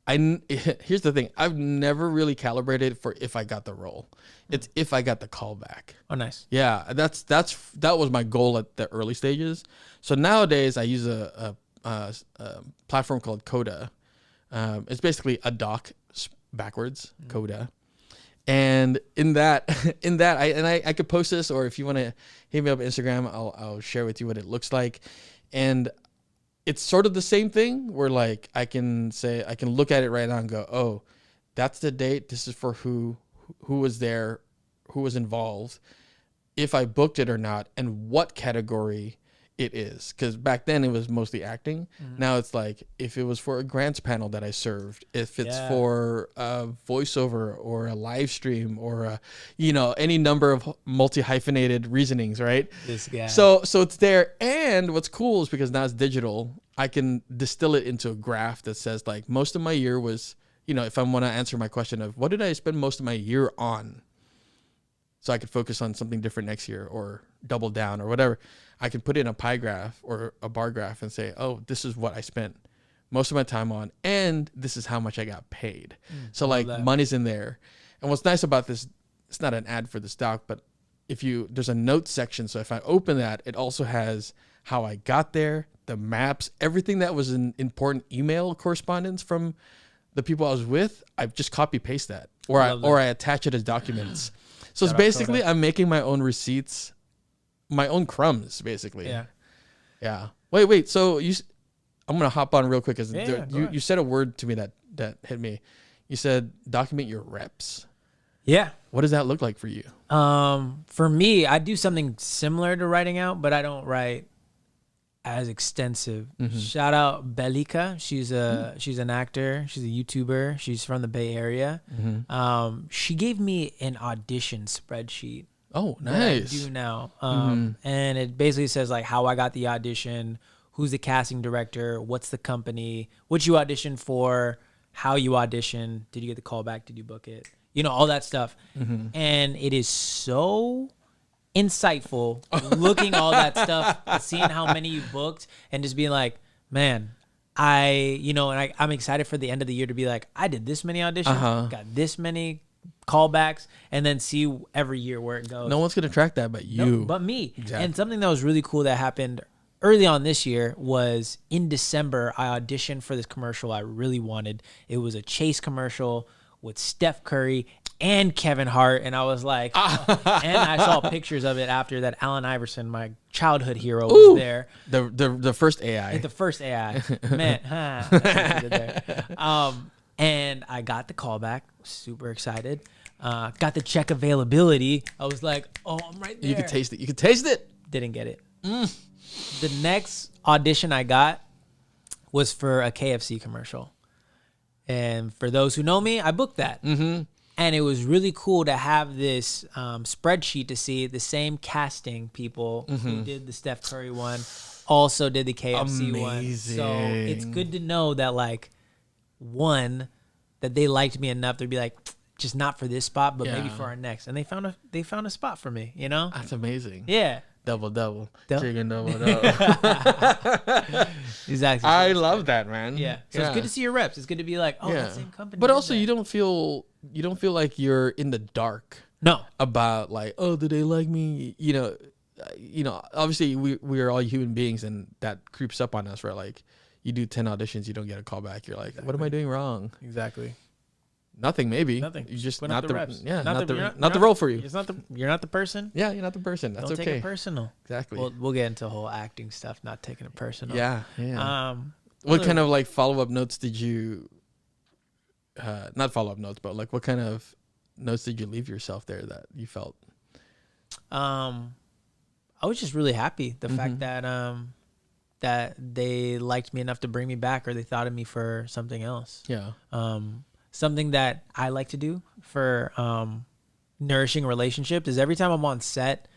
Here's the thing. I've never really calibrated for if I got the role. It's if I got the callback. Oh, nice. Yeah, that was my goal at the early stages. So nowadays I use a platform called Coda. It's basically a doc backwards, Coda. And in that, I could post this, or if you want to hit me up on Instagram, I'll share with you what it looks like. And it's sort of the same thing where like I can look at it right now and go, oh, that's the date. This is for who was there, who was involved, if I booked it or not, and what category it is. Because back then it was mostly acting. Now it's like if it was for a grants panel that I served, if it's for a voiceover or a live stream or any number of multi-hyphenated reasonings, right? This guy. So it's there. And what's cool is because now it's digital, I can distill it into a graph that says like most of my year was, if I want to answer my question of what did I spend most of my year on, so I could focus on something different next year or double down or whatever, I can put in a pie graph or a bar graph and say, oh, this is what I spent most of my time on, and this is how much I got paid. So like money's in there. And what's nice about this, it's not an ad for this doc, but there's a notes section. So if I open that, it also has how I got there, the maps, everything that was an important email correspondence from the people I was with. I just copy paste that, or I attach it as documents. So it's basically I'm making my own receipts, my own crumbs, basically. Yeah. Wait. So I'm gonna hop on real quick because you said a word to me that hit me. You said document your reps. Yeah. What does that look like for you? For me, I do something similar to writing out, but I don't write as extensive. Shout out Belika. She's an actor. She's a YouTuber. She's from the Bay Area. She gave me an audition spreadsheet. Oh, nice. That I do now. And it basically says like how I got the audition, who's the casting director, what's the company, what you auditioned for, how you auditioned, did you get the call back, did you book it? all that stuff. And it is so insightful looking all that stuff, seeing how many you booked, and just being like, man, I'm excited for the end of the year to be like, I did this many auditions, got this many callbacks, and then see every year where it goes. No one's gonna track that but you. No, but me. Exactly. And something that was really cool that happened early on this year was in December, I auditioned for this commercial I really wanted. It was a Chase commercial with Steph Curry and Kevin Hart, and I was like, and I saw pictures of it after that. Allen Iverson, my childhood hero, was there. The first AI. The first AI, man. That's what you did there. And I got the callback. Super excited. Got the check availability. I was like, oh, I'm right there. You could taste it. You could taste it. Didn't get it. The next audition I got was for a KFC commercial. And for those who know me, I booked that. And it was really cool to have this spreadsheet to see the same casting people who did the Steph Curry one also did the KFC one. So it's good to know that, like, one, that they liked me enough to be like, just not for this spot, but maybe for our next. And they found a spot for me, That's amazing. Yeah. Double. Chicken double. Exactly. I love that, man. Yeah. So it's good to see your reps. It's good to be like, oh, that same company. But also, you don't feel like you're in the dark. No. About like, oh, do they like me? Obviously we are all human beings, and that creeps up on us. Right? Like, you do 10 auditions, you don't get a call back. You're like, what am I doing wrong? Exactly. Nothing, maybe. Nothing. You just Put not the reps. Yeah, not the role for you. It's you're not the person. Yeah, you're not the person. That's Don't okay. take it personal. Exactly. We'll get into whole acting stuff, not taking it personal. Yeah. What kind of like follow-up notes did you not follow-up notes, but like what kind of notes did you leave yourself there that you felt? I was just really happy. The fact that that they liked me enough to bring me back, or they thought of me for something else. Yeah. Something that I like to do for nourishing relationships is every time I'm on set,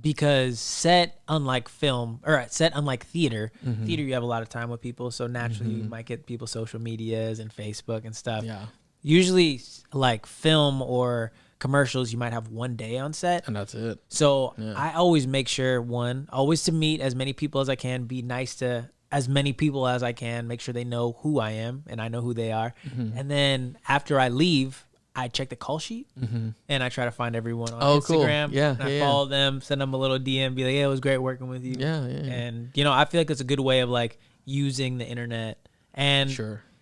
because set, unlike film, or set, unlike theater, theater you have a lot of time with people, so naturally you might get people's social medias and Facebook and stuff. Yeah. Usually, like film or commercials, you might have one day on set, and that's it. So I always make sure, always to meet as many people as I can, be nice to as many people as I can, make sure they know who I am and I know who they are. And then after I leave, I check the call sheet and I try to find everyone on Instagram. Cool. Yeah, and I follow them, send them a little DM, be like, yeah, it was great working with you. Yeah. And, I feel like it's a good way of like using the internet. And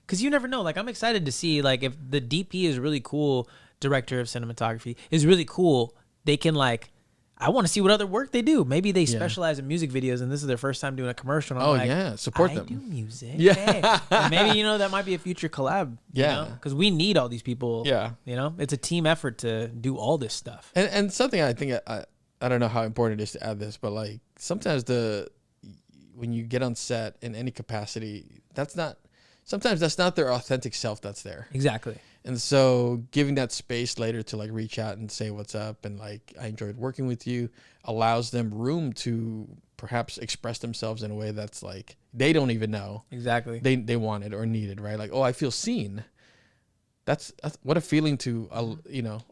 because you never know, like I'm excited to see, like, if the DP is really cool, director of cinematography is really cool, they can like, I want to see what other work they do. Maybe they specialize in music videos and this is their first time doing a commercial. And I'm support them. I do music. Yeah. Hey. And maybe, that might be a future collab. Because we need all these people. Yeah. It's a team effort to do all this stuff. And something I think, I don't know how important it is to add this, but like sometimes when you get on set in any capacity, sometimes that's not their authentic self that's there. Exactly. And so giving that space later to like reach out and say what's up and like I enjoyed working with you allows them room to perhaps express themselves in a way that's like they don't even know exactly they wanted or needed, right? Like, oh, I feel seen. That's what a feeling to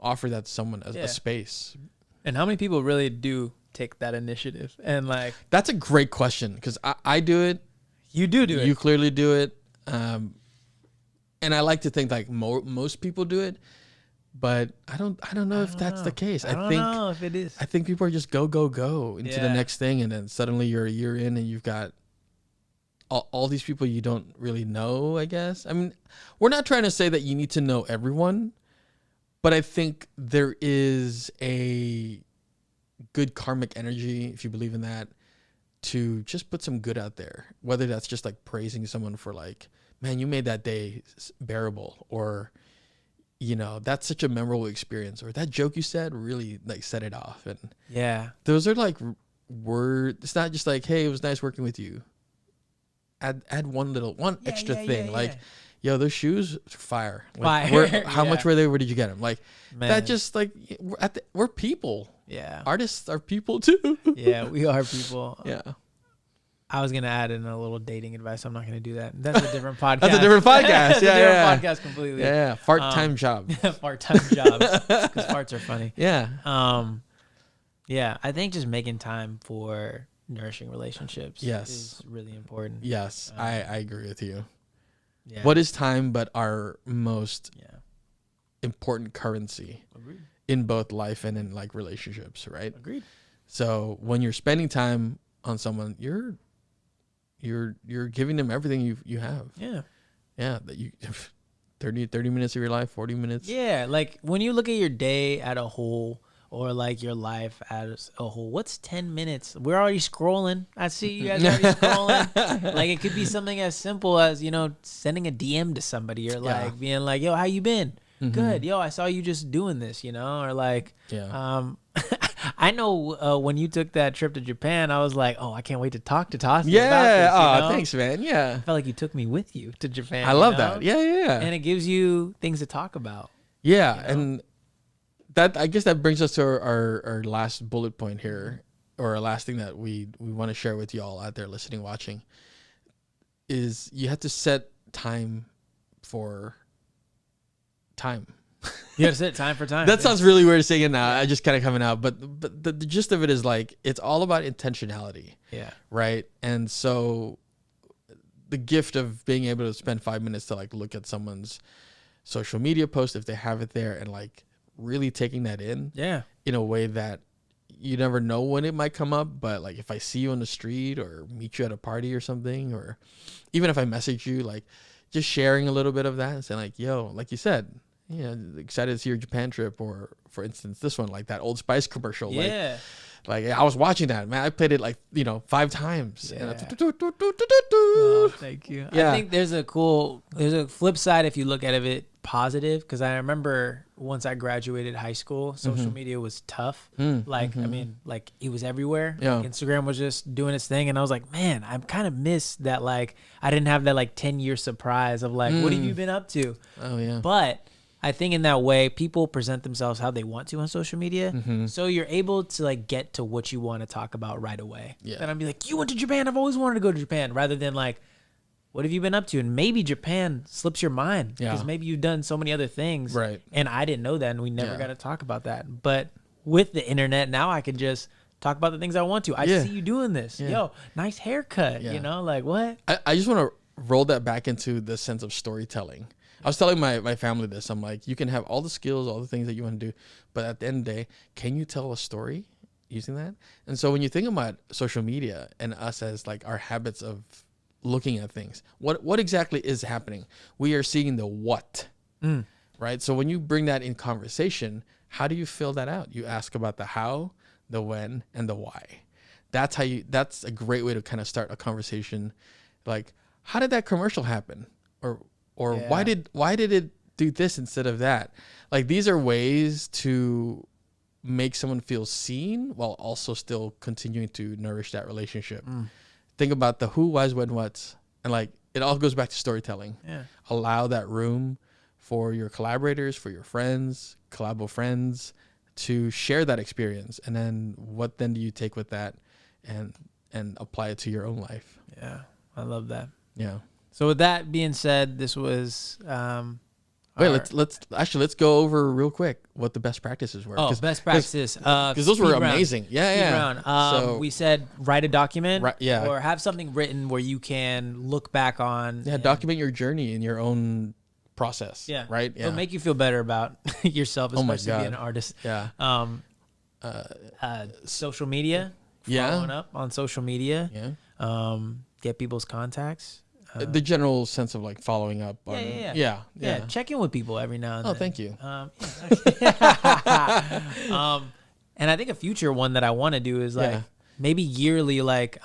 offer that to someone a space. And how many people really do take that initiative? And like, that's a great question, because I do it. You do it. You clearly do it. And I like to think like most people do it, but I don't know if that's the case. I don't know if it is. I think people are just go into the next thing, and then suddenly you're a year in and you've got all these people you don't really know, I guess. I mean, we're not trying to say that you need to know everyone, but I think there is a good karmic energy, if you believe in that, to just put some good out there, whether that's just like praising someone for like, man, you made that day bearable, or, that's such a memorable experience, or that joke you said really like set it off. And those are like words. It's not just like, hey, it was nice working with you. Add one extra thing. Like, yo, those shoes, fire. Like, how much were they? Where did you get them? Like, man. That just like, we're people. Yeah. Artists are people too. Yeah, we are people. Yeah. I was gonna add in a little dating advice. I'm not gonna do that. That's a different podcast. That's a different podcast. Different podcast completely. Yeah. Part-time job. Part-time jobs because farts are funny. Yeah. Yeah. I think just making time for nourishing relationships. Yes. Is really important. Yes, I agree with you. Yeah. What is time but our most important currency Agreed. in both life and in like relationships, right? Agreed. So when you're spending time on someone, you're giving them everything you have. Yeah. Yeah, that you 30 minutes of your life, 40 minutes. Yeah, like when you look at your day at a whole or like your life as a whole, what's 10 minutes? We're already scrolling. I see you guys already scrolling. Like it could be something as simple as, sending a DM to somebody or like being like, yo, how you been? Good. Yo, I saw you just doing this, or like, I know when you took that trip to Japan, I was like, oh, I can't wait to talk to Tasi about this. Oh, thanks, man. Yeah. I felt like you took me with you to Japan. I love that. Yeah. And it gives you things to talk about. Yeah. And that, I guess that brings us to our last bullet point here, or our last thing that we want to share with y'all out there listening, watching, is you have to set time for time. You gotta set time for time. That sounds really weird saying it now. I just kind of coming out, but the gist of it is like it's all about intentionality. Yeah. Right. And so the gift of being able to spend 5 minutes to like look at someone's social media post if they have it there and like really taking that in. Yeah. In a way that you never know when it might come up, but like if I see you on the street or meet you at a party or something, or even if I message you, like just sharing a little bit of that and saying like, yo, like you said, yeah, excited to see your Japan trip, or for instance, this one, like that Old Spice commercial. Yeah. Like I was watching that, man. I played it like, 5 times. Yeah. And Oh, thank you. Yeah. I think there's a flip side if you look at it positive, because I remember once I graduated high school, social media was tough. I mean, like it was everywhere. Yeah. Like, Instagram was just doing its thing, and I was like, man, I kind of miss that. Like I didn't have that like 10-year surprise of like, what have you been up to? Oh yeah. But I think in that way, people present themselves how they want to on social media. So you're able to like get to what you want to talk about right away. Yeah. And I'd be like, you went to Japan. I've always wanted to go to Japan, rather than like, what have you been up to? And maybe Japan slips your mind because maybe you've done so many other things. Right. And I didn't know that, and we never got to talk about that. But with the internet, now I can just talk about the things I want to. I see you doing this. Yeah. Yo, nice haircut. Yeah. Like what? I just want to roll that back into the sense of storytelling. I was telling my family this. I'm like, you can have all the skills, all the things that you want to do, but at the end of the day, can you tell a story using that? And so when you think about social media and us as like our habits of looking at things, what exactly is happening? We are seeing the what, right? So when you bring that in conversation, how do you fill that out? You ask about the how, the when, and the why. That's a great way to kind of start a conversation. Like, how did that commercial happen? Or why did it do this instead of that? Like, these are ways to make someone feel seen while also still continuing to nourish that relationship. Think about the who, whys, when, whats. And like, it all goes back to storytelling. Yeah. Allow that room for your collaborators, for your friends, collabo friends to share that experience. And then what then do you take with that and apply it to your own life? Yeah. I love that. Yeah. So with that being said, this was Wait, let's go over real quick what the best practices were. Oh, best practices. Because those were amazing. Yeah. Round. We said write a document, or have something written where you can look back on. Yeah, document your journey in your own process. Yeah. Right. Yeah. It'll make you feel better about yourself, especially being an artist. Yeah. Social media. Following up on social media. Yeah. Get people's contacts. The general sense of like following up. Yeah. Check in with people every now and then. Oh, thank you. And I think a future one that I want to do is like maybe yearly, like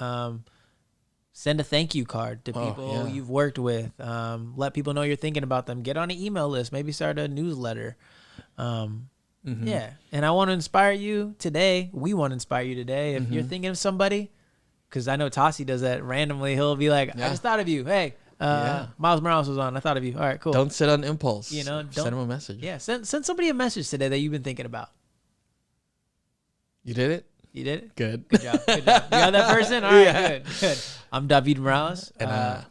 send a thank you card to people you've worked with. Let people know you're thinking about them. Get on an email list. Maybe start a newsletter. Yeah. And I want to inspire you today. We want to inspire you today. If you're thinking of somebody, because I know Tasi does that randomly. He'll be like, I just thought of you. Hey, Miles Morales was on. I thought of you. All right, cool. Don't sit on impulse. Don't send them a message. Yeah, send somebody a message today that you've been thinking about. You did it? You did it? Good. Good job. You got that person? All right, good. I'm Davied Morales. And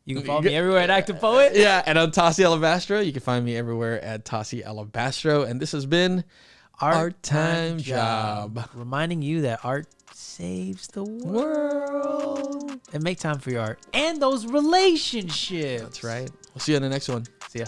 you can follow me everywhere at Active Poet. Yeah, and I'm Tasi Alabastro. You can find me everywhere at Tasi Alabastro. And this has been Art Time Job. Reminding you that art saves the world. And make time for your art and those relationships. That's right. We'll see you on the next one. See ya.